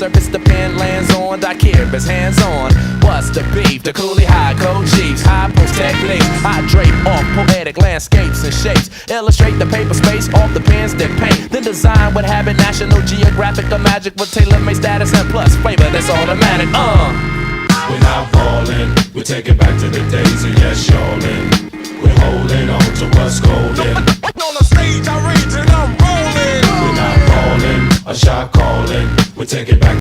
surface the pen lands on. Daiquiri's hands on. What's the beef? The coolie high code chiefs, high post techniques. I drape off poetic landscapes and shapes. Illustrate the paper space off the pens that paint. Then design what habit, National Geographic or magic with tailor-made status and plus flavor that's automatic. We're not falling, we take it back to the days of yes, y'allin'. We're holding on to what's golden. On the stage I rage and I'm rolling. We're not falling, a shot calling. We take it back.